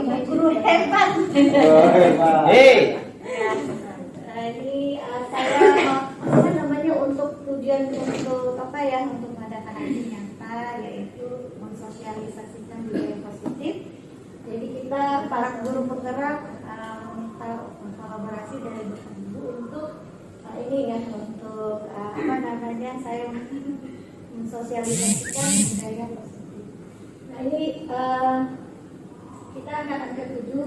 guru hebat. Hei. Ini saya apa namanya untuk tujuan untuk apa ya, untuk mengadakan aksi nyata yaitu mensosialisasikan budaya positif. Jadi kita para guru penggerak minta kolaborasi dari Bapak Ibu untuk ini ya, untuk apa namanya, saya mensosialisasikan budaya positif. Nah ini kita akan angkat 7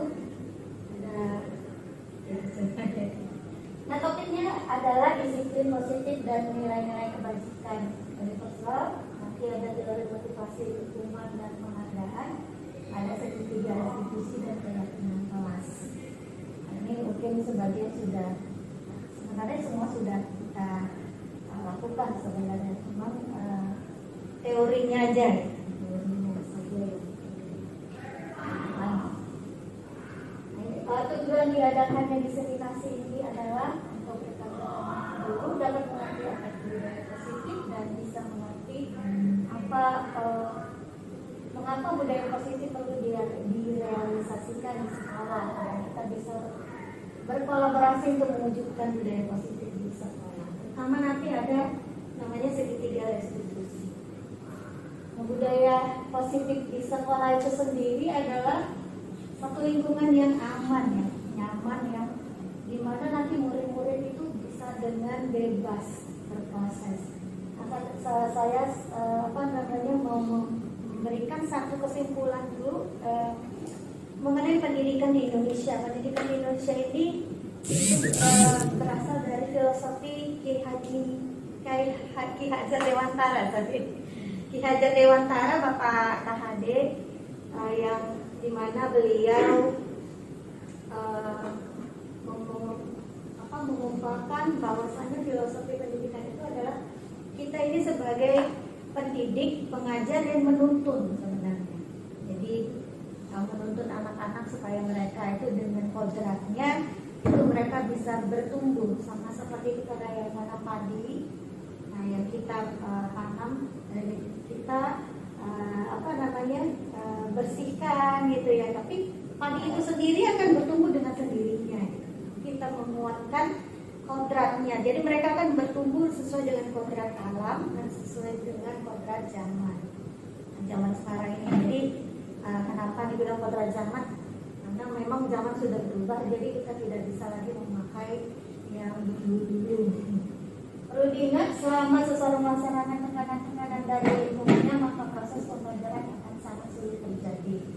ada. Nah topiknya adalah disiplin positif dan nilai-nilai kebajikan universal. Nanti ada teori motivasi hukuman dan penghargaan, ada segitiga restitusi dan keyakinan kelas. Nah, ini mungkin sebagian sudah, sebenarnya semua sudah kita lakukan sebenarnya, cuma teorinya aja. Tujuan diadakannya diseminasi ini adalah untuk kita dulu dapat mengerti apa itu budaya positif dan bisa mengerti apa mengapa budaya positif perlu direalisasikan di sekolah. Dan kita bisa berkolaborasi untuk mewujudkan budaya positif di sekolah. Pertama nanti ada namanya segitiga restitusi. Budaya positif di sekolah itu sendiri adalah satu lingkungan yang aman ya, nyaman ya, dimana nanti murid-murid itu bisa dengan bebas berproses. Saya apa namanya mau memberikan satu kesimpulan dulu mengenai pendidikan di Indonesia. Pendidikan di Indonesia ini itu berasal dari filosofi Ki Hajar Dewantara. Ki Hajar Dewantara, Bapak KHD yang dimana beliau mengumpulkan bahwasannya filosofi pendidikan itu adalah kita ini sebagai pendidik, pengajar dan menuntun sebenarnya. Jadi menuntun anak-anak supaya mereka itu dengan kodratnya itu mereka bisa bertumbuh, sama seperti kita kayak mana padi, nah yang kita tanam dari kita apa namanya bersihkan gitu ya, tapi padi itu sendiri akan bertumbuh dengan sendirinya gitu. Kita menguatkan kodratnya, jadi mereka akan bertumbuh sesuai dengan kodrat alam dan sesuai dengan kodrat zaman. Nah, zaman sekarang ini, jadi kenapa dibilang kodrat zaman? Karena memang zaman sudah berubah, jadi kita tidak bisa lagi memakai yang dulu-dulu. Perlu diingat, selama seseorang melaksanakan tekanan-tekanan dari lingkungannya, maka proses pembelajaran akan sangat sulit terjadi.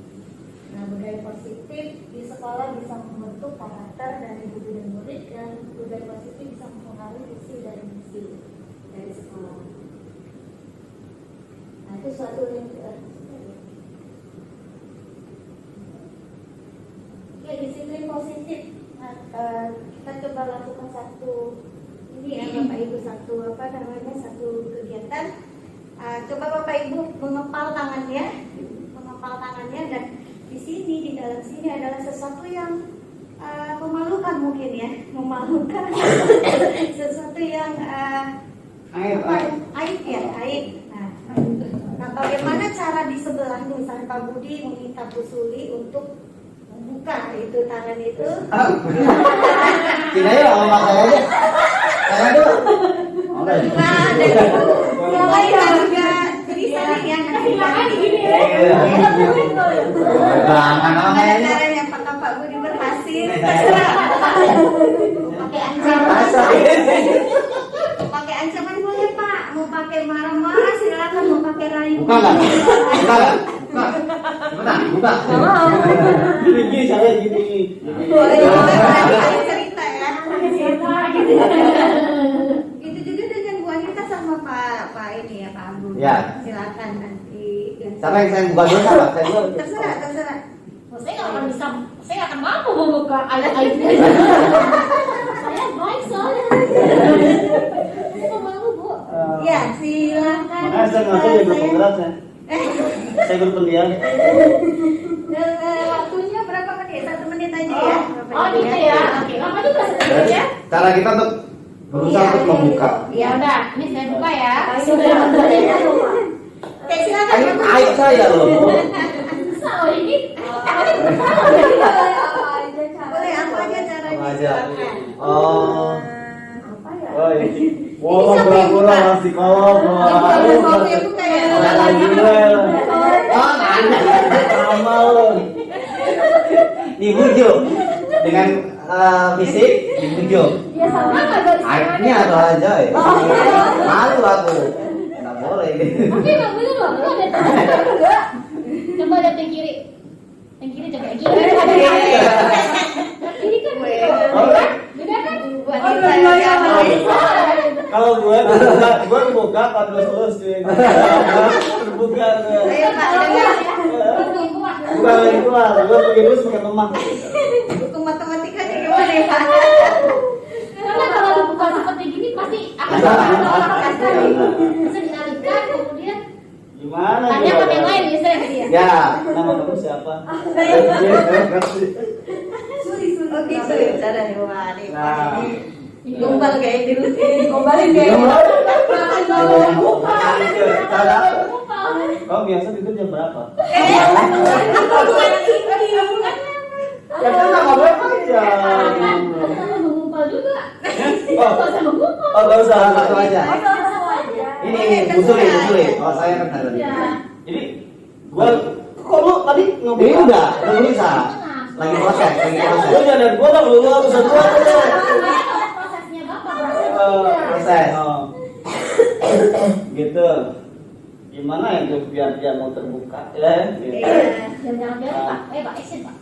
Nah, budaya positif di sekolah bisa membentuk karakter dari guru dan murid, dan budaya positif bisa mempengaruhi visi dan misi dari sekolah. Nah, itu suatu Oke, disiplin positif. Nah, kita coba lakukan satu ini ya Bapak Ibu, satu apa namanya, satu kegiatan. Coba Bapak Ibu mengepal tangannya, dan di sini, di dalam sini adalah sesuatu yang memalukan mungkin ya, memalukan, sesuatu yang aib ya, aib. Nah, bagaimana cara di sebelah, misalnya Pak Budi meminta Bu Suli untuk membuka itu tangan itu. Sini aja, sama saya aja. Saya dulu. Nah, dan itu mulai juga bisa yang Jangan cara yang Pak Budi berhasil. Pakai ancaman. Pakai ancaman boleh Pak. Mau pakai marah-marah silakan, mau pakai rayu. Buka nggak? Buka. Gini saya gini. Boleh cerita ya. Itu juga dengan Bu Anita sama Pak ini ya, Pak Abu. Ya. Silakan nanti. Siapa yang saya buka dulu sama? Saya dulu. Terserah. Saya nggak akan bisa, saya nggak akan mampu membuka aib-aibnya. Saya baik soalnya. Saya nggak malu Bu. Ya, silakan. Makanya saya masuk jadi penggerak saya. Saya berpendiam. Waktunya berapa menit? 1 menit aja ya. Oh gitu ya. Oke, lama juga sebenarnya ya. Cara kita untuk berusaha untuk membuka. Ya udah, ini saya buka ya. Silakan. Aib saya loh. Bisa loh ini. Tangannya Boleh apa aja caranya Apa aja? silakan. Oh. Apa ya? Oh, ini. Wow, pura-pura mas psikolog. Kopi itu kayak Ada lagi Oh, sama lo. Dibujuk dengan fisik dibujuk. Ya sama nggak dari Akhirnya ada aja ya. Malu aku. Nggak boleh. Tapi emang bener loh, lu ada tangan enggak? Coba lihat yang kiri. Yang kiri coba yang kiri. Ada yang kiri kan beda. Beda kan? wanita yang Kalau gue buka 14 cuy. Terbuka gue. Ayo Pak, dengar. Bukan lagi keluar, gue pergi dulu pakai lemah. Hukum matematikanya gimana ya Pak? Karena kalau dibuka seperti gini pasti akan bisa dialihkan kemudian Gimana? tanya ke yang lain misalnya dia. Ya, nama kamu siapa? Oh gitu ya caranya. Wah, nih Pak Nah. ini gombal kayak dulu. Gombalin kayak Kau biasa tidur jam berapa? Bukan Ya kan nggak boleh aja. Mengumpal juga. Oh, Nggak usah mengumpal. oh nggak usah satu aja. Ini Ini busuli. Oh saya kan tadi. Ya. Jadi gua kok lu tadi ngomong? Ini udah bisa. Lagi proses. Lu jangan gua dong, lu harus gua. Prosesnya Bapak berarti Proses. Gitu. Gimana ya tuh biar dia mau terbuka ya? Gitu. jangan biarin Pak. Pak action Pak.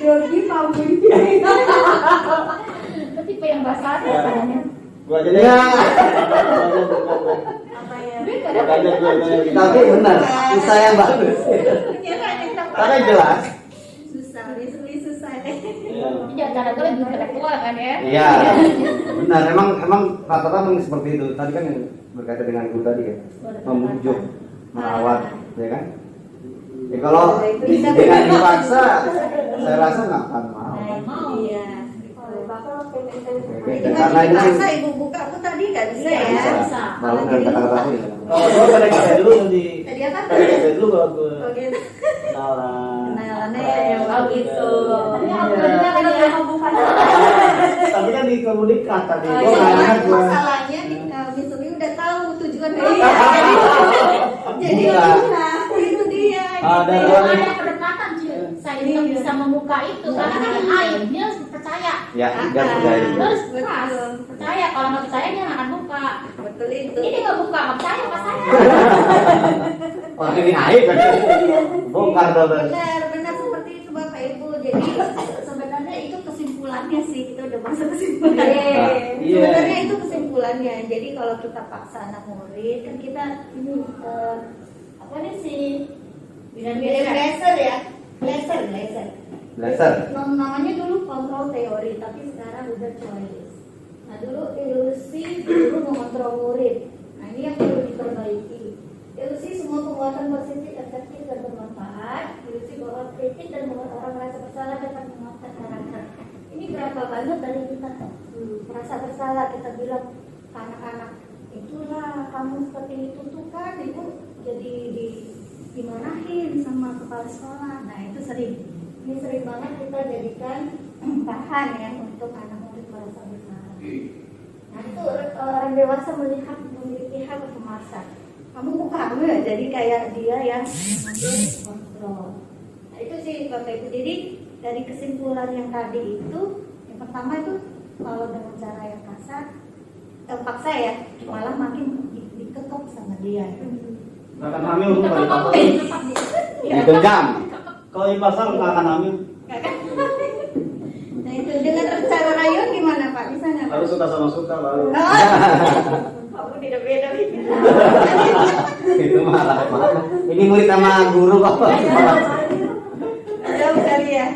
Yogi Pamu. Berarti Pak yang basah ya tangannya. Gua aja deh. Apa ya? Gua aja gua. Tapi benar, susah yang bagus. Karena jelas. Susah, wis susah deh. Jangan kalau lebih intelektual kan ya. Iya, benar. Emang rata-rata memang seperti itu. Tadi kan yang berkaitan dengan guru tadi ya, membujuk, merawat, ya kan? Ya kalau dengan dipaksa, saya rasa nggak akan mau. Mau. Iya. Oke, Itu karena ini dipaksa ibu buka aku tadi nggak bisa ya. Bisa. baru dengan kata-kata aku ya. Kalau gua pada kita dulu nanti. Tadi apa? Kita dulu kalau gua. Oke. Kenalan. Kenalannya ya Oh gitu. Tapi aku Iya. benar ya bukan. Tapi kan di komunikat tadi. Oh, Gua nggak iya, ingat gua. masalahnya nih Misumi udah tahu tujuan dari jadi Bukan. itu dia. Ada gitu. dua nih. Ada kedekatan cuy. Saya juga bisa membuka itu karena kan aib dia harus percaya. Ya, tidak percaya. Harus pas percaya. Kalau nggak percaya dia nggak akan buka. Betul itu. Ini nggak buka nggak percaya pas saya. Wah ini aib kan? Bongkar dong. Benar seperti itu Bapak Ibu. Jadi sebenarnya itu kesimpulannya sih, kita udah masuk kesimpulannya. Iya. Sebenarnya itu kesimpulannya. Jadi kalau kita paksa anak murid kan kita ini apa nih sih? Mirip laser ya. Laser. Laser. Namanya dulu kontrol teori, tapi sekarang udah choice. Nah dulu ilusi dulu mengontrol murid. Nah ini yang perlu diperbaiki. Ilusi semua penguatan positif, efektif dan bermanfaat. Ilusi bahwa kritik dan membuat orang merasa bersalah dapat menguatkan karakter. Ini berapa banyak dari kita merasa bersalah, kita bilang ke anak-anak, itulah kamu seperti itu tuh kan, ibu jadi dimarahin sama kepala sekolah. Nah itu sering. Ini sering banget kita jadikan bahan ya untuk anak murid merasa bersalah. Nah itu orang dewasa melihat memiliki hak untuk memaksa. Kamu bukan ya, jadi kayak dia yang mengambil kontrol. Nah itu sih Bapak Ibu. Jadi dari kesimpulan yang tadi itu, yang pertama itu kalau dengan cara yang kasar, paksa ya, malah makin diketok sama dia. Nggak akan hamil lu kalau di pasar. Digenggam. Kalau di pasar nggak akan hamil. Nah itu dengan cara rayuan gimana Pak? Bisa nggak Pak? Harus suka sama suka baru. Kamu tidak beda Itu malah. Ini murid sama guru kok. jauh kali ya.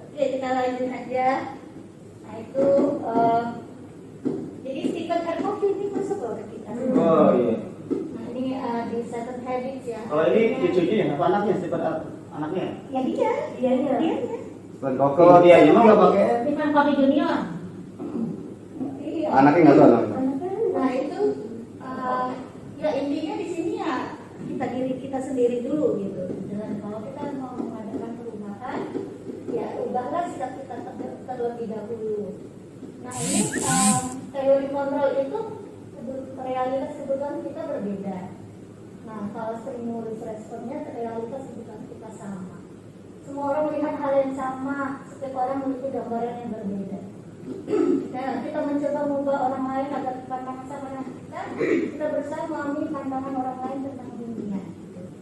Oke kita lanjut aja. Nah itu jadi Stephen R. Covey ini masuk loh ke kita. Oh iya. Nah ini di Seven Habits ya. Kalau ini cucunya apa anaknya sih anaknya? Ya dia. Kalau dia emang nggak pakai. Bukan Kopi Junior. Iya. Anaknya nggak tahu anaknya. Nah itu ya intinya di sini ya kita diri kita sendiri dulu gitu. Dan kalau kita mau menghadapi terlebih dahulu. Nah ini teori kontrol itu realitas kebutuhan kita berbeda. Nah kalau stimulus responnya realitas kebutuhan kita sama. Semua orang melihat hal yang sama, setiap orang memiliki gambaran yang berbeda. Nah, kita mencoba mengubah orang lain agar pandangan sama dengan kita berusaha memahami pandangan orang lain tentang dunia.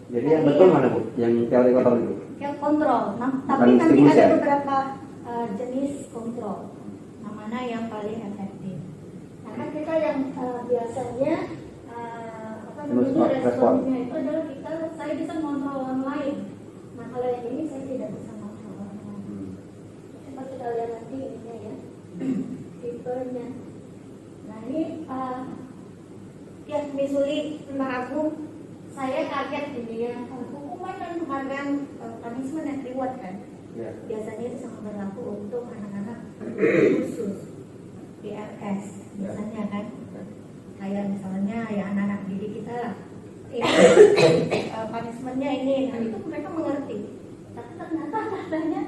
Jadi yang betul mana Bu? Yang teori kontrol itu? Yang kontrol. Nah, tapi Bukan nanti stimulus ada ya? beberapa jenis kontrol. Nah, mana yang paling efektif? Nah, kan kita yang biasanya Stimulus responnya itu adalah saya bisa mengontrol orang lain. Nah, kalau yang ini saya tidak bisa mengontrol orang lain. Coba kita lihat nanti ininya ya, fiturnya. Nah, ini ya misuli tentang aku, saya kaget gitu ya. Hukuman dan penghargaan punishment and reward kan. Ya. Biasanya itu sangat berlaku untuk anak-anak khusus PRS biasanya kan. Kayak misalnya ya anak-anak didik kita lah. Ini punishmentnya ini, nah itu mereka mengerti. Tapi ternyata katanya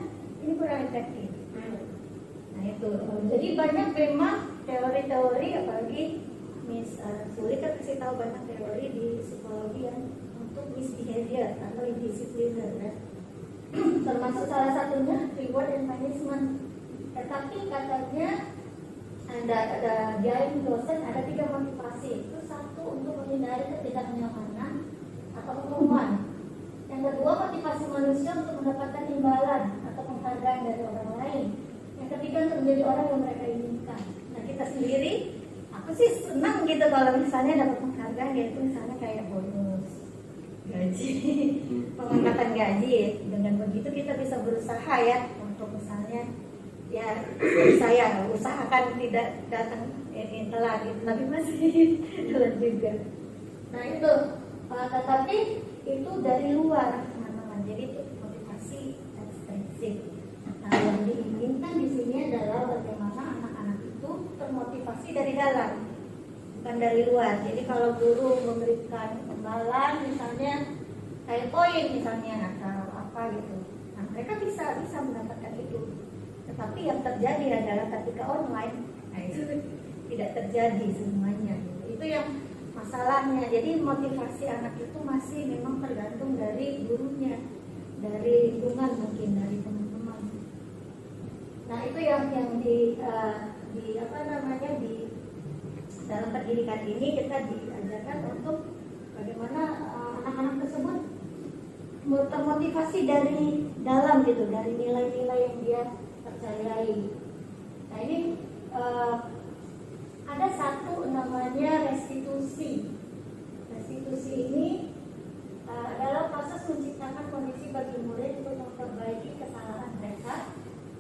ini kurang efektif. Nah itu, jadi banyak memang teori-teori, apalagi Miss Suli kan kasih tahu banyak teori di psikologi yang untuk misbehavior atau indisipliner kan. Termasuk salah satunya reward and punishment. Tetapi katanya ada dia dosen ada 3 motivasi. Itu satu untuk menghindari ketidaknyamanan atau hukuman. Yang kedua motivasi manusia untuk mendapatkan imbalan atau penghargaan dari orang lain. Yang ketiga untuk menjadi orang yang mereka inginkan. Nah kita sendiri, aku sih senang gitu kalau misalnya dapat penghargaan, yaitu misalnya kayak bonus, gaji, pengangkatan gaji. Dengan begitu kita bisa berusaha ya untuk misalnya ya saya usahakan tidak datang ini telat gitu, tapi masih telat juga. Nah itu tetapi itu dari luar teman-teman, jadi itu motivasi ekstrinsik. Nah yang diinginkan di sini adalah bagaimana anak-anak itu termotivasi dari dalam, bukan dari luar. Jadi kalau guru memberikan imbalan misalnya kayak poin misalnya atau apa gitu, nah mereka bisa mendapatkan itu. Tetapi yang terjadi adalah ketika online, nah itu tidak terjadi semuanya. Itu yang masalahnya. Jadi motivasi anak itu masih memang tergantung dari gurunya, dari lingkungan mungkin, dari teman-teman. Nah itu yang di apa namanya di dalam pendidikan ini kita diajarkan untuk bagaimana anak-anak tersebut termotivasi dari dalam gitu, dari nilai-nilai yang dia percayai. Nah ini ada satu namanya restitusi. Restitusi ini adalah proses menciptakan kondisi bagi murid untuk memperbaiki kesalahan mereka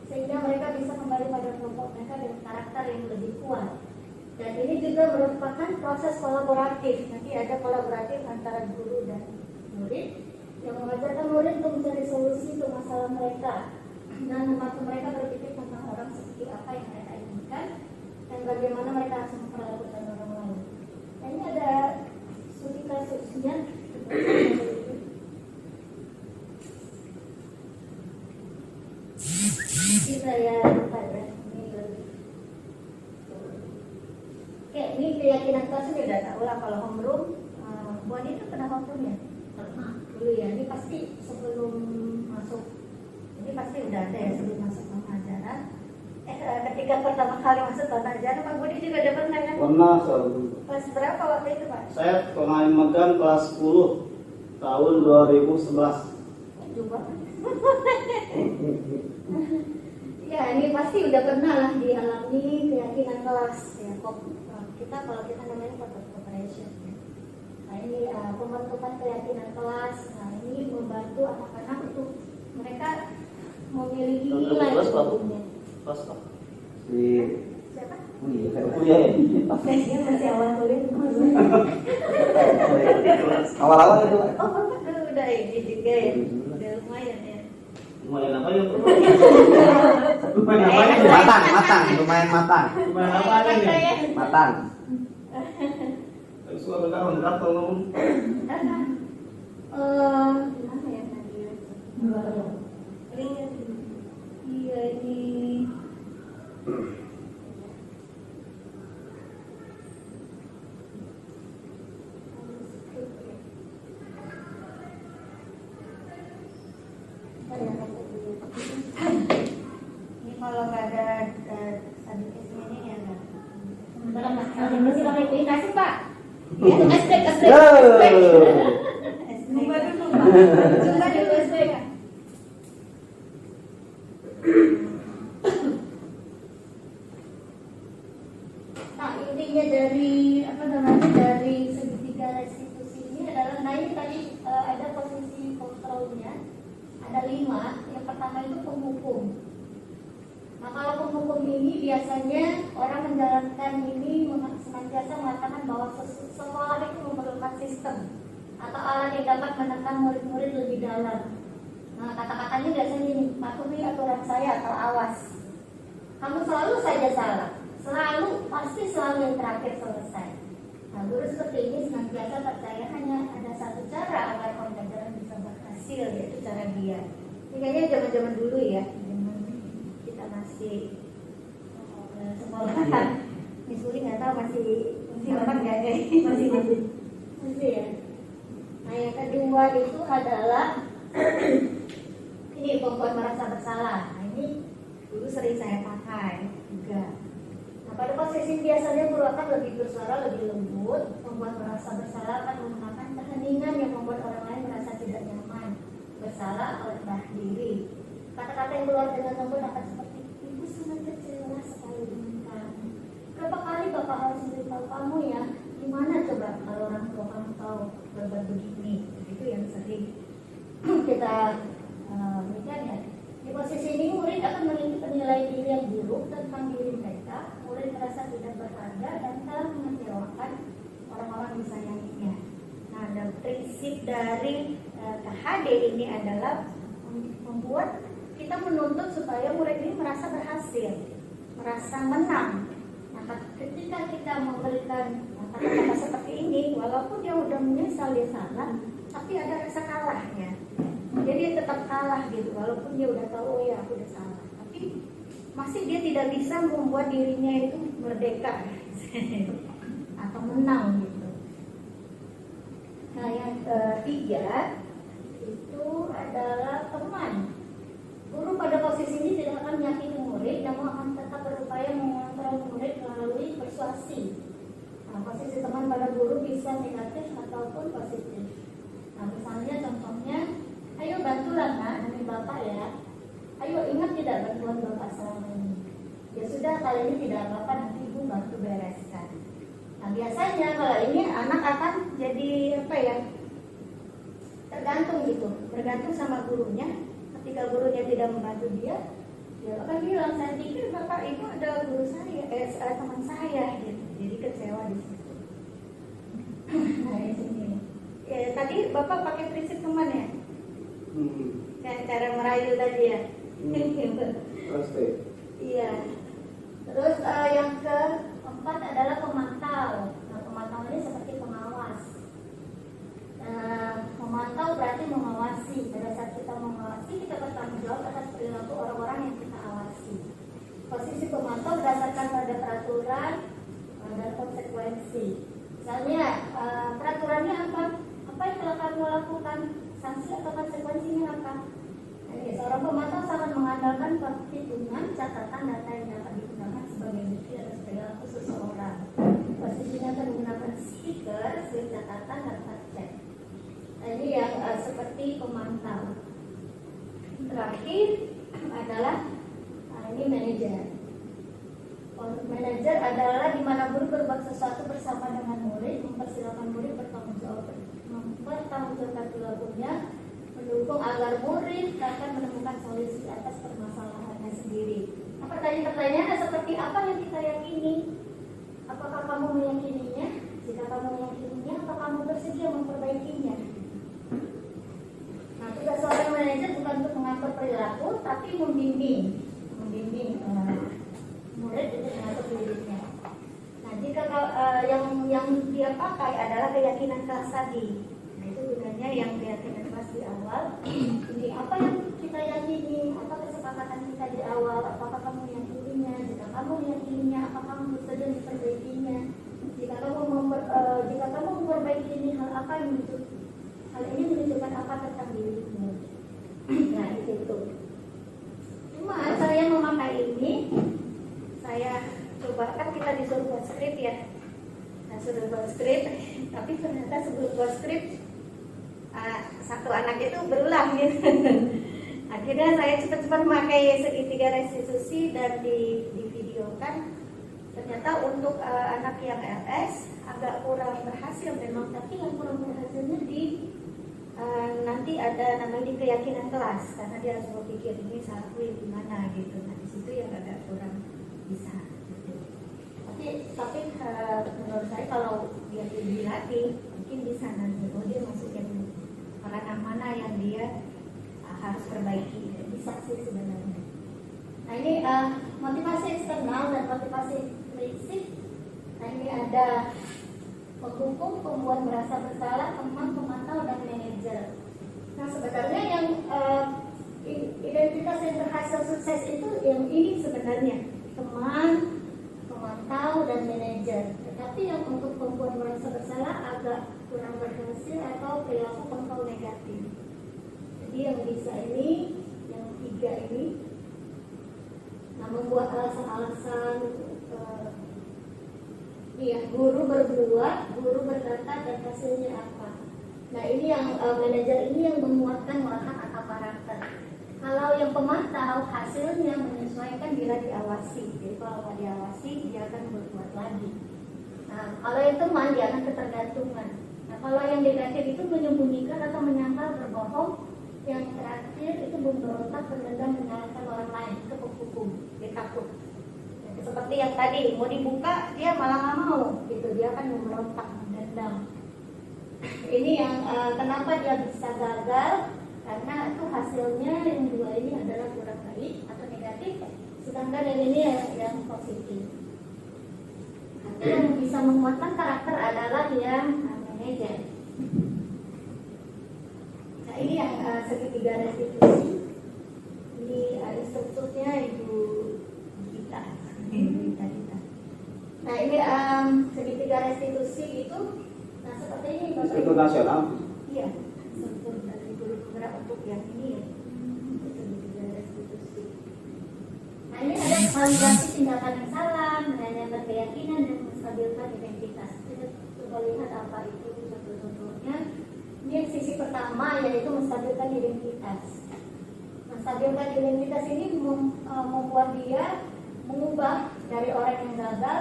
sehingga mereka bisa kembali pada kelompok mereka dengan karakter yang lebih kuat. Dan ini juga merupakan proses kolaboratif. Nanti ada kolaboratif antara guru dan murid yang mengajarkan murid untuk mencari solusi untuk masalah mereka dan membantu mereka berpikir tentang orang seperti apa yang mereka inginkan dan bagaimana mereka harus memperlakukan orang lain. Dan ini ada studi kasusnya. Ini saya lupa ya. Oke, ini keyakinan kasus udah tahu lah kalau homeroom. Bu Ani itu pernah homeroom ya? Pernah dulu ya. Ini pasti sebelum masuk. Ini pasti udah ada ya sebelum masuk pengajaran. Ketika pertama kali masuk pengajaran, Pak Budi juga udah pernah kan? Pernah selalu. Kelas berapa waktu itu Pak? Saya pernah memegang kelas 10 tahun 2011. Coba. Ya ini pasti udah pernah lah dialami keyakinan kelas ya. Kita kalau kita namanya corporate cooperation. Nah ini pembentukan keyakinan kelas. Nah ini membantu anak-anak untuk mereka memiliki nilai sebelumnya. Pas Pak. Di Siapa? Kuliah ya. Dia masih awal kuliah. awal-awal itu. Oh udah ini juga ya. Udah lumayan ya. Lumayan apa ya? Lumayan matang, lumayan matang. Lumayan apa ini? Matang. Suka berkawan atau ngomong? Gimana ya tadi? Iya ini masih pakai kuih kasih Pak. Ya, estek. Coba dulu, Pak. Coba dulu, estek. Nah, intinya dari segitiga restitusi ini adalah, nah ini tadi ada posisi kontrolnya, ada 5. Yang pertama itu penghukum. Nah, kalau penghukum ini biasanya orang menjalankan ini senantiasa mengatakan bahwa sekolah itu memerlukan sistem atau alat yang dapat menekan murid-murid lebih dalam. Nah, kata-katanya biasanya ini, patuhi aturan saya atau awas. Kamu selalu saja salah, pasti selalu yang terakhir selesai. Nah, guru seperti ini senantiasa percaya hanya ada satu cara agar pembelajaran bisa berhasil, yaitu cara dia. Ini kayaknya zaman-zaman dulu ya, zaman kita masih sekolah. Miss Uli nggak tahu masih aman nggak ya? Masih ya. Nah, yang kedua itu adalah ini membuat merasa bersalah. Nah, ini Dulu sering saya pakai juga. Nah, pada posisi biasanya guru akan lebih bersuara lebih lembut, membuat merasa bersalah akan menggunakan keheningan yang membuat orang lain merasa tidak nyaman, bersalah atau rendah diri. Kata-kata yang keluar dengan lembut akan seperti, ibu sangat kecewa sekali dengan kamu. Berapa kali bapak harus memberitahu kamu ya? Gimana coba kalau orang tua kamu tahu berbuat begini? Itu yang sering. Kita berikan ya. Di posisi ini murid akan memiliki penilaian diri yang buruk tentang diri mereka. Murid merasa tidak berharga dan telah mengecewakan orang-orang disayanginya. Nah, dan prinsip dari KHD ini adalah membuat kita menuntut supaya murid ini merasa berhasil, merasa menang. Nah, ketika kita memberikan kata-kata seperti ini, walaupun dia udah menyesal dia salah, tapi ada rasa kalahnya. Jadi dia tetap kalah gitu, walaupun dia udah tahu, oh ya aku udah salah, tapi masih dia tidak bisa membuat dirinya itu merdeka atau menang gitu. Nah, yang ketiga itu adalah teman. Guru pada posisi ini tidak akan menyakiti murid, namun akan tetap berupaya mengontrol murid melalui persuasi. Nah, posisi teman pada guru bisa negatif ataupun positif. Nah, misalnya contohnya, ayo bantulah nak, demi bapak ya. Ayo ingat tidak bantuan bapak selama ini. Ya sudah, kali ini tidak apa-apa, nanti ibu bantu bereskan. Nah, biasanya kalau ini anak akan jadi apa ya, tergantung gitu, bergantung sama gurunya. Ketika gurunya tidak membantu dia akan bilang, saya pikir bapak itu ada guru saya, teman saya gitu. Jadi kecewa di situ. Nah, di sini. Ya, tadi bapak pakai prinsip teman ya? Cara merayu tadi ya. Pasti. Iya. Terus yang keempat adalah pemantau. Nah, pemantau ini seperti pengawas. Memantau berarti mengawasi. Pada saat kita mengawasi, kita bertanggung jawab atas perilaku orang-orang yang kita awasi. Posisi pemantau berdasarkan pada peraturan dan konsekuensi. Misalnya peraturannya apa? Apa yang telah kamu lakukan? Sanksi atau konsekuensinya apa? Seorang pemantau sangat mengandalkan perhitungan catatan data yang dapat digunakan sebagai bukti atas perilaku seseorang. Posisinya akan menggunakan stiker, slip catatan, dan cek. Nah, ini yang seperti pemantau. Terakhir adalah ini manajer. Manajer adalah di mana guru berbuat sesuatu bersama dengan murid, mempersilakan murid bertanggung jawab perilakunya, mendukung agar murid dapat menemukan solusi atas permasalahannya sendiri. Nah, pertanyaan-pertanyaannya seperti apa yang kita yakini? Apakah kamu meyakininya? Jika kamu meyakininya, apakah kamu bersedia memperbaikinya? Nah, tugas seorang manajer bukan untuk mengatur perilaku, tapi membimbing murid untuk mengatur dirinya. Nah, jika yang dia pakai adalah keyakinan kelas tadi. Itu gunanya yang keyakinan kelas di awal. Jadi apa yang kita yakini, apa kesepakatan kita di awal, apakah kamu meyakininya? Jika kamu meyakininya, apakah kamu bersedia memperbaikinya? Jika kamu memperbaiki ini, hal ini menunjukkan apa tentang dirimu? Nah, itu. Cuma saya memakai ini, saya coba, kan kita disuruh buat skrip ya. suruh buat skrip, tapi ternyata sebelum buat skrip satu anak itu berulang gitu. Akhirnya saya cepat-cepat memakai segitiga restitusi dan divideokan. Ternyata untuk anak yang LS agak kurang berhasil memang, tapi yang kurang berhasilnya di nanti ada namanya di keyakinan kelas, karena dia harus berpikir ini salahku yang gimana gitu. Nah di situ yang agak kurang bisa. Gitu. Tapi menurut saya kalau dia dilatih mungkin bisa nanti. Oh dia masukin peranan mana yang dia harus perbaiki. Bisa sih sebenarnya. Nah ini motivasi eksternal dan motivasi prinsip. Nah ini ada penghukum, pembuat merasa bersalah, teman, pemantau, dan manajer. Nah sebenarnya yang identitas yang berhasil sukses itu yang ini sebenarnya teman, pemantau, dan manajer. Tetapi yang untuk pembuat merasa bersalah agak kurang berhasil atau perilaku kontrol negatif. Jadi yang bisa ini, yang tiga ini, nah membuat alasan-alasan. Iya, guru berbuat, guru berkata, dan hasilnya apa. Nah ini yang manajer ini yang menguatkan watak atau karakter. Kalau yang pemantau hasilnya menyesuaikan bila diawasi. Jadi kalau nggak diawasi dia akan berbuat lagi. Nah kalau yang teman dia akan ketergantungan. Nah kalau yang negatif itu menyembunyikan atau menyangkal, berbohong. Yang terakhir itu memberontak, pendendam, menyalahkan orang lain, itu penghukum, dia takut. Seperti yang tadi mau dibuka dia malah nggak mau gitu, dia akan memberontak, mendendam. Ini yang kenapa dia bisa gagal, karena itu hasilnya yang dua ini adalah kurang baik atau negatif, sedangkan yang ini yang positif. Tapi yang bisa menguatkan karakter adalah yang manajer. Nah ini yang segitiga restitusi. Ini instrukturnya Ibu Gita. Nah ini segitiga restitusi itu, nah seperti ini Bapak Itu nasional. Iya, struktur dari guru penggerak untuk yang ini ya, segitiga restitusi. Nah ini ada validasi tindakan yang salah, menanyakan keyakinan, dan menstabilkan identitas. Kita coba lihat apa itu contoh-contohnya. Ini sisi pertama yaitu menstabilkan identitas. Menstabilkan identitas ini membuat dia mengubah dari orang yang gagal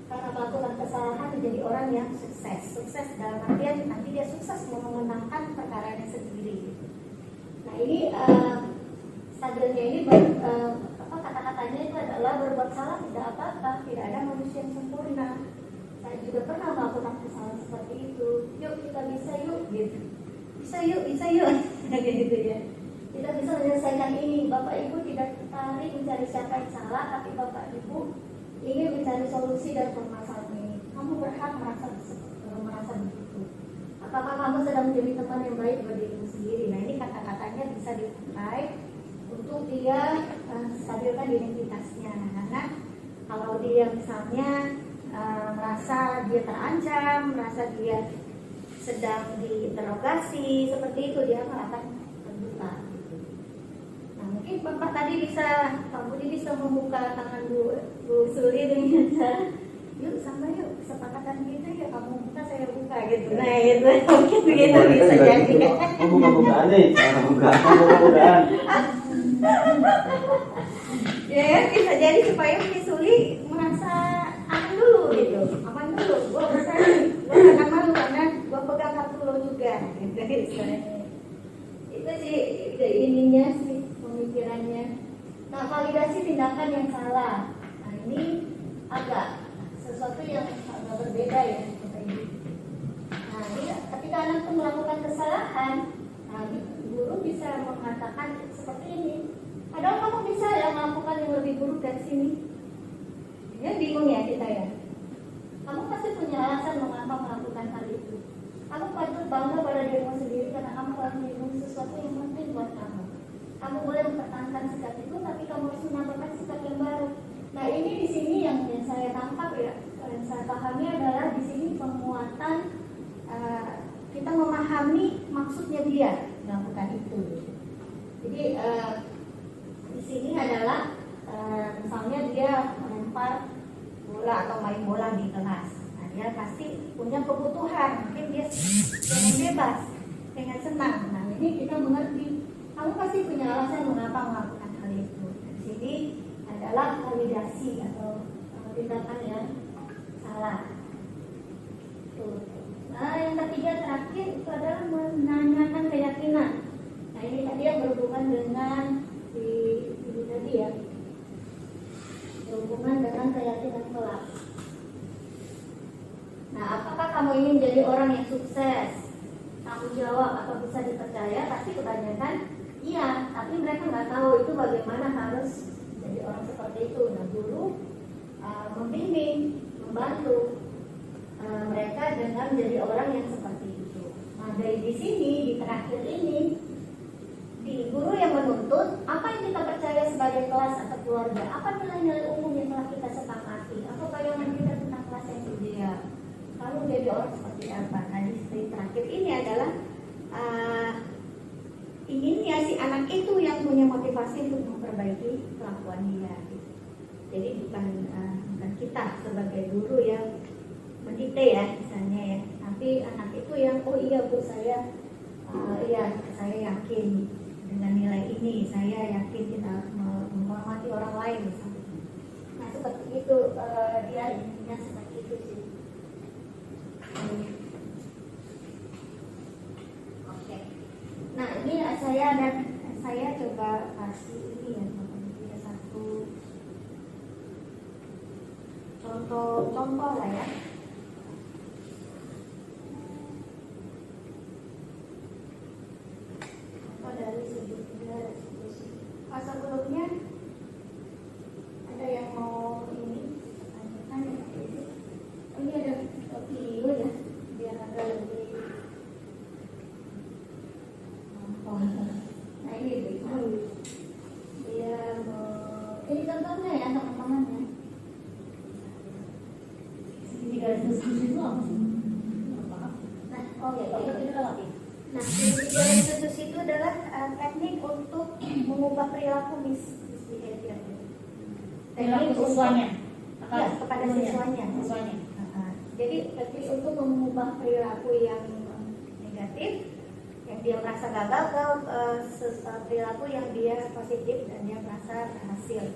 karena melakukan kesalahan menjadi orang yang sukses. Sukses dalam artian nanti dia sukses memenangkan perkaranya sendiri. Nah ini stabilnya ini kata-katanya itu adalah berbuat salah tidak apa-apa, tidak ada manusia yang sempurna. Saya juga pernah melakukan kesalahan seperti itu. Yuk kita bisa yuk gitu. Bisa yuk gitu ya. Kita bisa menyelesaikan ini. Bapak Ibu tidak tertarik mencari siapa yang salah, tapi Bapak Ibu ingin mencari solusi dari permasalahan ini. Kamu berhak merasa begitu. Apakah kamu sedang menjadi teman yang baik bagi dirimu sendiri? Nah ini kata-katanya bisa dipakai untuk dia stabilkan identitasnya. Karena kalau dia misalnya merasa dia terancam, merasa dia sedang diinterogasi, seperti itu dia akan terbuka. Nah mungkin Bapak tadi bisa, Pak Budi bisa membuka tangan Bu Suri dengan cara, yuk sama yuk kesepakatan kita ya, kamu buka saya buka gitu. Nah itu mungkin begitu bisa jadi. Buka-bukaan nih. Buka-bukaan. Ya bisa jadi supaya Bu Suri merasa aman dulu gitu, aman dulu. Gue akan malu karena gue pegang kartu lo juga. Gitu. Itu sih ininya sih pemikirannya. Nah validasi tindakan yang salah. Nah ini agak sesuatu yang agak berbeda ya kita ini. Nah ini ketika anak itu melakukan kesalahan, nah guru bisa mengatakan seperti ini. Padahal kamu bisa ya melakukan yang lebih buruk dari sini. Ya bingung ya kita ya. Kamu pasti punya alasan mengapa melakukan hal itu. Kamu patut bangga pada dirimu sendiri karena kamu telah melindungi sesuatu yang penting buat kamu. Kamu boleh mempertahankan sikap itu, tapi kamu harus menambahkan sikap yang baru. Nah ini di sini yang saya tangkap ya, yang saya pahami adalah di sini penguatan kita memahami maksudnya dia melakukan itu. Jadi di sini adalah misalnya dia melempar bola atau main bola di kelas. Nah, dia pasti punya kebutuhan, mungkin dia dengan bebas, dengan senang. Nah ini kita mengerti, kamu pasti punya alasan mengapa melakukan hal itu. Di sini adalah validasi atau tindakan yang salah. Tuh. Nah yang ketiga terakhir itu adalah menanyakan keyakinan. Nah ini tadi yang berhubungan dengan ini tadi ya, berhubungan dengan keyakinan kelak. Nah, apakah kamu ingin jadi orang yang sukses, tanggung jawab atau bisa dipercaya? Pasti kebanyakan iya, tapi mereka nggak tahu itu bagaimana harus jadi orang seperti itu. Nah, guru membimbing, membantu mereka dengan menjadi orang yang seperti itu. Nah, dari di sini, di terakhir ini, di guru yang menuntut, apa yang kita percaya sebagai kelas atau keluarga? Apa nilai-nilai umum yang telah kita sepakati? Apa bayangan kita tentang kelas yang ideal? Lalu jadi orang seperti apa? Nah, di terakhir ini adalah inginnya si anak itu yang punya motivasi untuk memperbaiki kelakuan dia. Gitu. Jadi bukan kita sebagai guru yang mendikte ya, misalnya ya. Tapi anak itu yang oh iya bu saya yakin dengan nilai ini, saya yakin kita menghormati orang lain misalnya. Nah seperti itu dia intinya seperti itu sih. Oke. Nah ini saya coba kasih ini ya teman-teman, satu contoh lah ya. Contoh dari segitiga restitusi. Sebelumnya ada yang mau ini tanyakan ya? Oh ini ada video ya, biar agak lebih nah ini dia ini contohnya ya teman-teman ya. Segitiga restitusi itu apa sih? Nah, nah, segitiga restitusi itu adalah teknik untuk mengubah perilaku misbehavior. Teknik siswanya ya, kepada siswanya. Jadi teknik untuk mengubah perilaku yang negatif, yang dia merasa gagal ke perilaku yang dia positif dan dia merasa berhasil.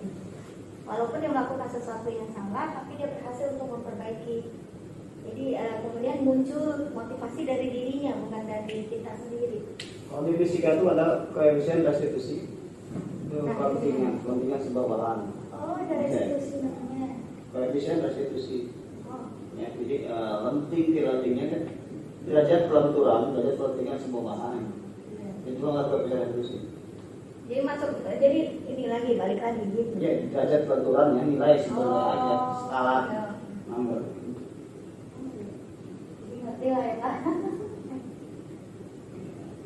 Walaupun dia melakukan sesuatu yang salah, tapi dia berhasil untuk memperbaiki. Jadi kemudian muncul motivasi dari dirinya, bukan dari kita sendiri. Kalau di fisika itu ada koefisien restitusi. Itu kontingen sebuah bahan. Oh, ada restitusi namanya. Koefisien restitusi. Ya, jadi lentingnya kan derajat kelenturan, derajat kelentingan sebuah bahan. Itu nggak koefisien restitusi. Jadi ini lagi balik lagi gitu. Ya, derajat kelenturannya nilai sebenarnya aja skala number. Jadi ngerti lah ya Pak.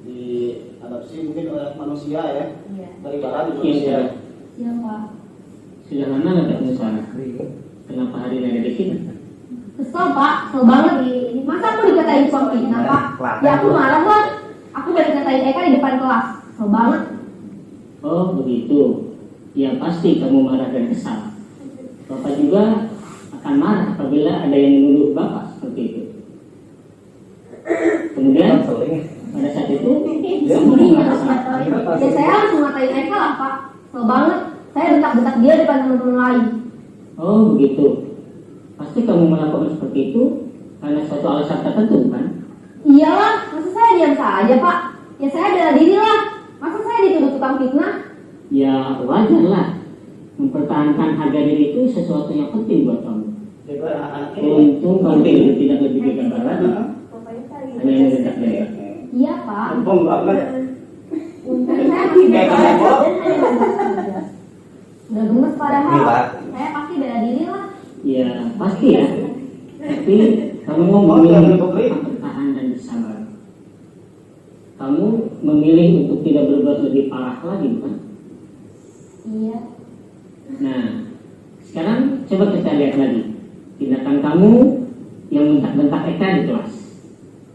Diadopsi mungkin oleh manusia ya. Iya. Dari barat di manusia. Iya Pak. Sederhana nggak misalnya? Kenapa hari ini ada dikit? Kesel Pak, kesel banget ini. Masa aku dikatain suami fitnah Pak? Ya aku marah lah. Aku udah dikatain Eka di depan kelas. Kesel banget. Oh begitu. Ya pasti kamu marah dan kesal. Bapak juga akan marah apabila ada yang menuduh Bapak seperti itu. Kemudian pada saat itu Sendiri harus ngatain. Ya saya harus ngatain Eka lah Pak. Kesel banget. Saya bentak-bentak dia depan teman-teman lain. oh begitu. Pasti kamu melakukan seperti itu karena suatu alasan tertentu kan? Iyalah, masa saya diam saja Pak? Ya saya bela diri lah. Masa saya dituduh tukang fitnah? Ya wajar lah. Mempertahankan harga diri itu sesuatu yang penting buat kamu. Jadi anak ini Untung kamu tidak lebih gegabah lagi. Pokoknya kali Hanya yang tidak ya. Iya Pak. sombong banget. Untung saya masih Kayak bela kamu. udah gemes padahal. Iya, Pak. Saya pasti bela diri lah. Ya pasti ya. Tapi kamu mau memilih untuk bertahan dan bersabar. Kamu memilih untuk tidak berbuat lebih parah lagi bukan? Iya. Nah, sekarang coba kita lihat lagi tindakan kamu yang bentak-bentak Eka di kelas.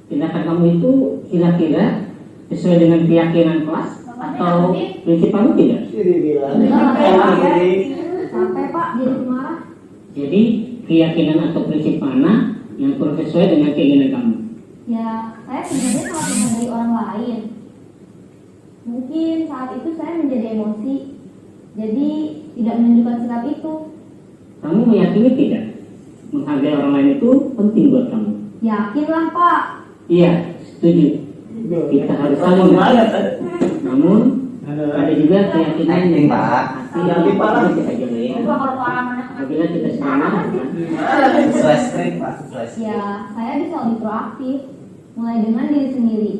Tindakan kamu itu kira-kira sesuai dengan keyakinan kelas atau prinsip kamu tidak? Jadi bilang. Sampai Pak jadi marah. Jadi keyakinan atau prinsip mana yang kurang sesuai dengan keinginan kamu? Ya, saya sebenarnya sangat menghargai orang lain. Mungkin saat itu saya menjadi emosi, jadi tidak menunjukkan sikap itu. Kamu meyakini tidak? Menghargai orang lain itu penting buat kamu. Yakinlah Pak. Iya, setuju. Kita harus saling menghargai. Namun ada juga keyakinan Acting, Pak. hati yang parah kita jaga ya. Apabila kita sedang melakukan, Sesuai skrip, Pak. Sesuai skrip. Ya, saya bisa lebih proaktif, mulai dengan diri sendiri.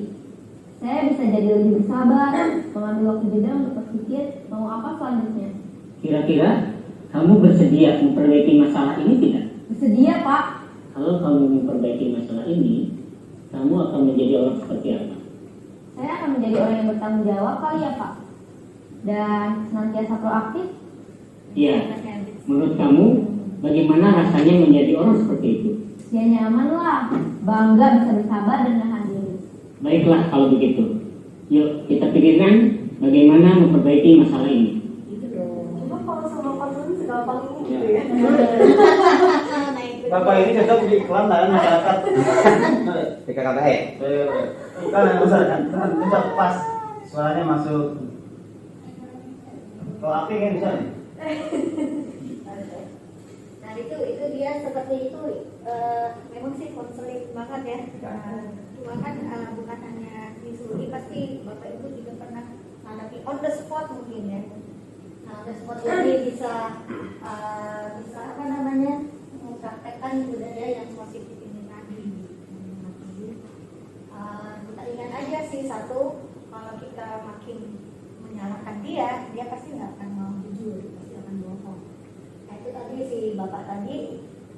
Saya bisa jadi lebih bersabar, mengambil waktu jeda untuk berpikir mau apa selanjutnya. kira-kira kamu bersedia memperbaiki masalah ini tidak? Bersedia Pak. Kalau kamu memperbaiki masalah ini, kamu akan menjadi orang seperti apa? Saya akan menjadi orang yang bertanggung jawab kali ya Pak. Dan senantiasa proaktif. Iya. Menurut kamu, bagaimana rasanya menjadi orang seperti itu? Ya nyaman lah, bangga bisa bersabar dan nahan diri. Baiklah kalau begitu. Yuk kita pikirkan bagaimana memperbaiki masalah ini. Cuma kalau sama konsumen segampang ini gitu Ya. ya. Bapak ini cocok di iklan dalam masyarakat. PKKBE. Kan yang besar kan, cocok pas suaranya masuk. Kalau akting kan bisa nih. Nah itu dia seperti itu, memang sih konseling banget ya. Cuma kan bukan hanya disuri, pasti bapak ibu juga pernah menghadapi on the spot mungkin ya. Nah on the spot jadi bisa apa namanya mempraktekkan budaya yang positif ini tadi. Kita ingat aja sih satu, kalau kita makin menyalahkan dia pasti nggak akan mau jujur, pasti akan bohong. Nah itu tadi si bapak tadi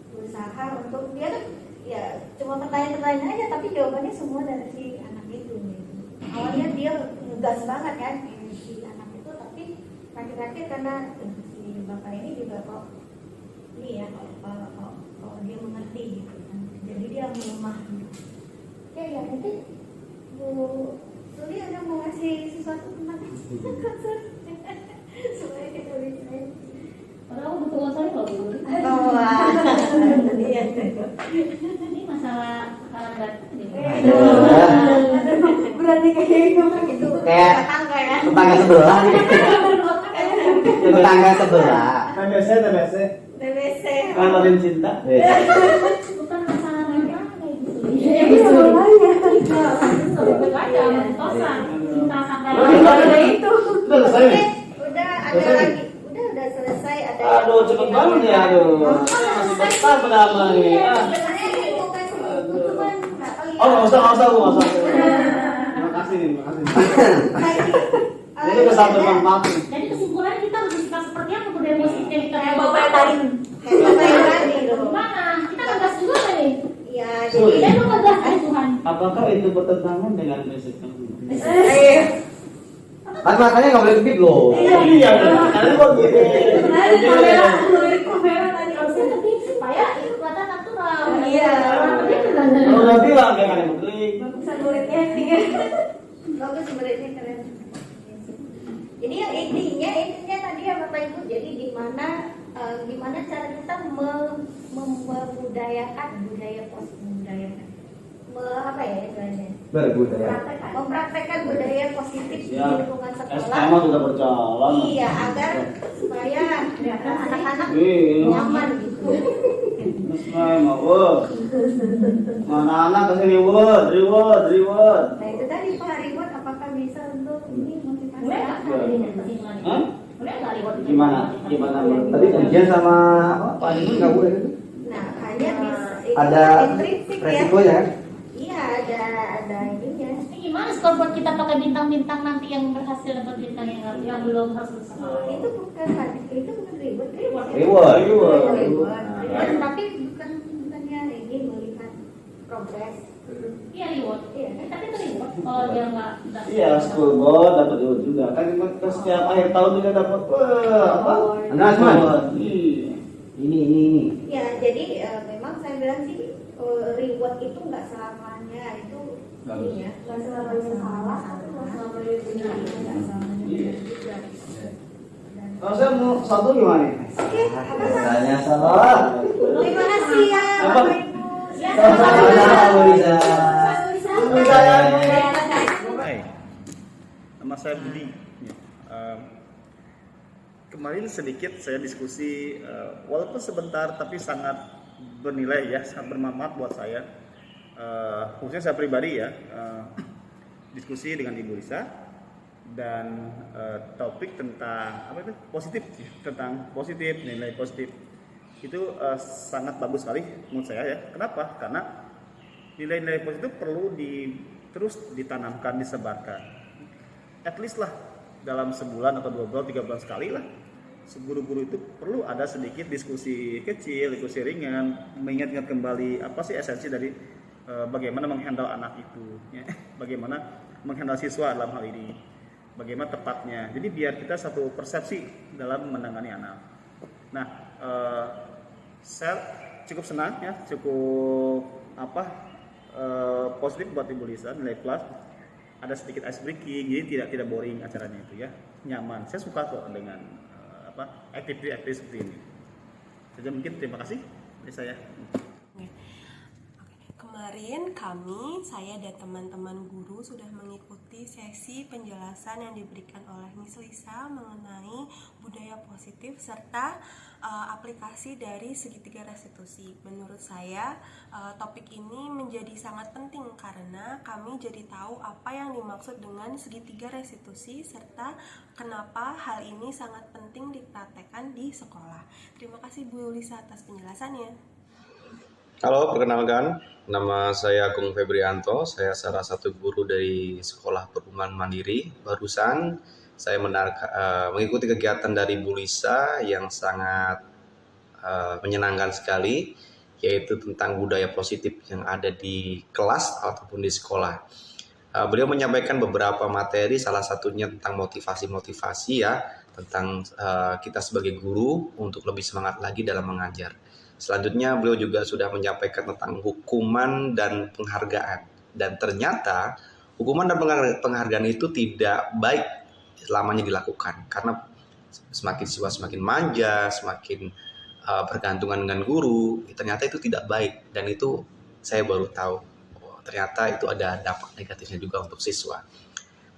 berusaha untuk dia kan ya cuma pertanyaan-pertanyaan aja tapi jawabannya semua dari si anak itu gitu. Awalnya dia ngegas banget kan si anak itu, tapi akhir-akhir karena si bapak ini juga kok ini ya kalau dia mengerti gitu kan, jadi dia melemah gitu. Oke ya mungkin Bu Suli ada mau ngasih sesuatu tentang konser supaya kita bisa. Padahal aku butuh konseling loh Bu. Oh, wah. Iya. Ini masalah sekarang Berarti kayak itu Kayak tetangga ya. tetangga sebelah nih. Tetangga sebelah. TBC. TBC. Kan paling cinta. bukan masalah mereka kayak gitu. Iya, masalahnya. Baca mentosan cinta sampai Udah itu. selesai nih. Udah ada Selesai. lagi. Udah selesai ada. Aduh cepet banget ya, aduh. Masih betah pertama nih. Sebenarnya ini bukan cuman Oh nggak usah Bu, nggak usah. Terima kasih nih, terima kasih. Ini udah satu manfaat nih. Jadi kesimpulan kita harus bersikap seperti apa budaya positif kayak bapak yang tadi. Kayak bapak yang tadi loh. Gimana? Kita ngegas juga nggak nih? Iya, Sulit. jadi Saya mau ngegas dari Tuhan. Apakah itu bertentangan dengan prinsip kamu? Kan matanya nggak boleh kedip loh. Iya, karena kok gitu. Harusnya lebih supaya itu kelihatan natural. Iya. Kalau udah bilang kayak ada klik. bagusan muridnya nih. Bagus muridnya keren. Jadi yang intinya tadi ya Bapak Ibu, jadi gimana cara kita membudayakan budaya apa ya istilahnya? Berbudaya. Mempraktekkan budaya positif di Siap. lingkungan sekolah. SMA sudah berjalan. Iya, agar supaya anak-anak Iya. nyaman gitu. SMA mau. Mana anak kesini reward. Nah itu tadi Pak Ribut, apakah bisa untuk ini motivasi? Boleh nggak apa? ada kesimpulannya? Hah? Boleh nggak reward? Gimana? Tadi ujian sama apa? Ini nggak boleh. Nah hanya Ada intrinsik ya. resikonya kan? Iya ada ininya. Ini gimana skor buat kita pakai bintang-bintang nanti yang berhasil dapat bintang yang belum harus sekolah? Itu bukan ribut. Reward. Tapi bukannya ini melihat progres. Iya reward. Iya. Tapi itu reward kalau dia nggak. Iya, school board dapat reward juga. Kan kita setiap akhir tahun juga dapat apa? Announcement. Iya. Ini. Ya jadi memang saya bilang sih reward itu nggak selamanya itu ini ya, nggak selamanya salah, nggak selamanya benar, nggak selamanya Iya. juga. Kalau saya mau satu gimana? Oke, apa Tanya salah. terima kasih ya Apa? Bapak Ibu Ya, Sama-sama, Bu Lisa. Bu Lisa. Hai, nama saya Budi. Ya, kemarin sedikit saya diskusi, walaupun sebentar tapi sangat bernilai ya, sangat bermanfaat buat saya. Khususnya saya pribadi ya, diskusi dengan Ibu Lisa dan topik tentang apa itu positif, tentang positif, nilai positif itu sangat bagus sekali menurut saya ya. Kenapa? Karena nilai-nilai positif perlu terus ditanamkan, disebarkan. At least lah dalam sebulan atau 2 bulan, 3 bulan sekali lah. Guru-guru itu perlu ada sedikit diskusi kecil, diskusi ringan, mengingat-ingat kembali apa sih esensi dari bagaimana menghandle anak itu, ya. Bagaimana menghandle siswa dalam hal ini, bagaimana tepatnya. Jadi biar kita satu persepsi dalam menangani anak. Nah, saya cukup senang ya, cukup positif buat Ibu Lisa, nilai plus. Ada sedikit ice breaking, jadi tidak boring acaranya itu ya, nyaman. Saya suka kok dengan aktivitas seperti ini. Saja mungkin, terima kasih dari saya. Kemarin saya dan teman-teman guru sudah mengikuti sesi penjelasan yang diberikan oleh Miss Lisa mengenai budaya positif serta aplikasi dari segitiga restitusi. Menurut saya topik ini menjadi sangat penting karena kami jadi tahu apa yang dimaksud dengan segitiga restitusi serta kenapa hal ini sangat penting dipraktekkan di sekolah. Terima kasih Bu Lisa atas penjelasannya. Halo, perkenalkan, nama saya Agung Febrianto. Saya salah satu guru dari Sekolah Perumahan Mandiri. Barusan saya mengikuti kegiatan dari Bu Lisa yang sangat menyenangkan sekali, yaitu tentang budaya positif yang ada di kelas ataupun di sekolah. Beliau menyampaikan beberapa materi, salah satunya tentang motivasi-motivasi ya, tentang kita sebagai guru untuk lebih semangat lagi dalam mengajar. Selanjutnya beliau juga sudah menyampaikan tentang hukuman dan penghargaan. Dan ternyata hukuman dan penghargaan itu tidak baik selamanya dilakukan. Karena semakin siswa semakin manja, semakin bergantungan dengan guru, ternyata itu tidak baik. Dan itu saya baru tahu, ternyata itu ada dampak negatifnya juga untuk siswa.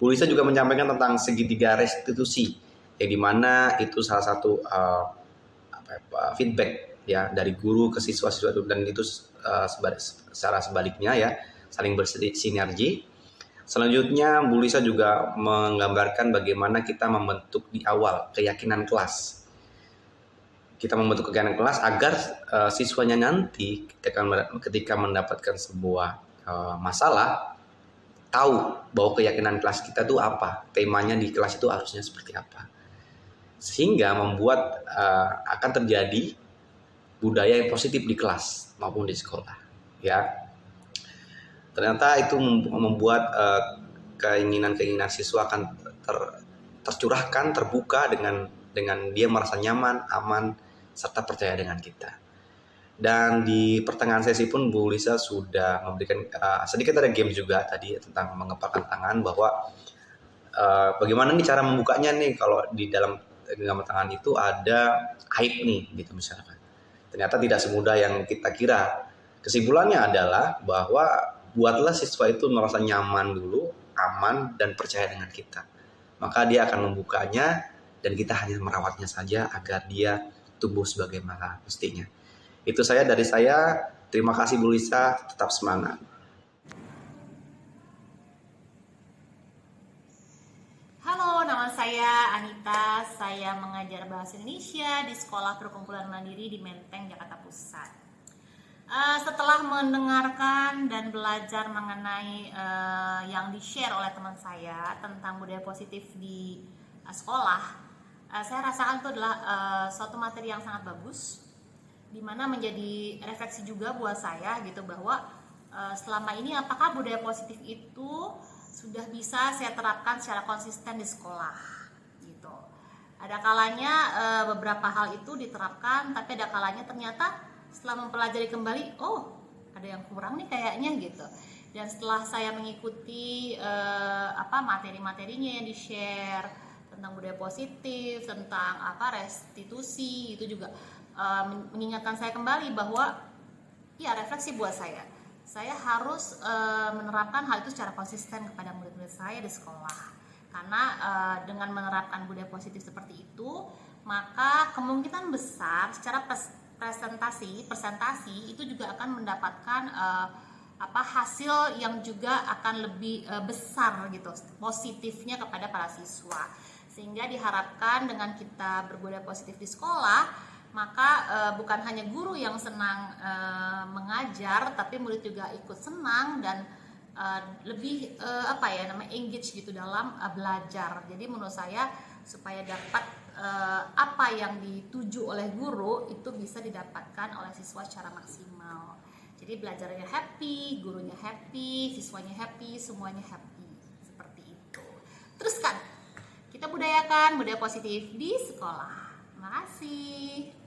Bu Lisa juga menyampaikan tentang segitiga restitusi, yang dimana itu salah satu feedback ya dari guru ke siswa-siswa, dan itu secara sebaliknya ya, saling bersinergi. Selanjutnya Bu Lisa juga menggambarkan bagaimana kita membentuk di awal keyakinan kelas. Kita membentuk keyakinan kelas agar siswanya nanti ketika mendapatkan sebuah masalah tahu bahwa keyakinan kelas kita itu apa, temanya di kelas itu harusnya seperti apa, sehingga membuat akan terjadi budaya yang positif di kelas maupun di sekolah ya. Ternyata itu membuat keinginan siswa akan tercurahkan, terbuka dengan dia merasa nyaman, aman, serta percaya dengan kita. Dan di pertengahan sesi pun Bu Lisa sudah memberikan sedikit ada game juga tadi tentang mengepalkan tangan, bahwa bagaimana nih cara membukanya nih kalau di dalam genggaman tangan itu ada aib nih gitu misalkan. Ternyata tidak semudah yang kita kira. Kesimpulannya adalah bahwa buatlah siswa itu merasa nyaman dulu, aman, dan percaya dengan kita. Maka dia akan membukanya dan kita hanya merawatnya saja agar dia tumbuh sebagaimana mestinya. Itu dari saya. Terima kasih Bu Lisa, tetap semangat. Halo, nama saya Anita. Saya mengajar Bahasa Indonesia di Sekolah Perkumpulan Mandiri di Menteng, Jakarta Pusat. Setelah mendengarkan dan belajar mengenai yang di-share oleh teman saya tentang budaya positif di sekolah, saya rasakan itu adalah suatu materi yang sangat bagus, di mana menjadi refleksi juga buat saya gitu, bahwa selama ini apakah budaya positif itu sudah bisa saya terapkan secara konsisten di sekolah gitu. Ada kalanya beberapa hal itu diterapkan, tapi ada kalanya ternyata setelah mempelajari kembali, oh ada yang kurang nih kayaknya gitu. Dan setelah saya mengikuti materi-materinya yang di-share tentang budaya positif, tentang restitusi, itu juga mengingatkan saya kembali bahwa ya refleksi buat saya. Saya harus menerapkan hal itu secara konsisten kepada murid-murid saya di sekolah. Karena dengan menerapkan budaya positif seperti itu, maka kemungkinan besar secara presentasi itu juga akan mendapatkan hasil yang juga akan lebih besar gitu, positifnya kepada para siswa. Sehingga diharapkan dengan kita berbudaya positif di sekolah, maka bukan hanya guru yang senang mengajar, tapi murid juga ikut senang dan lebih engage gitu dalam belajar. Jadi menurut saya supaya dapat apa yang dituju oleh guru itu bisa didapatkan oleh siswa secara maksimal. Jadi belajarnya happy, gurunya happy, siswanya happy, semuanya happy. Seperti itu. Teruskan, kita budayakan budaya positif di sekolah. Terima kasih.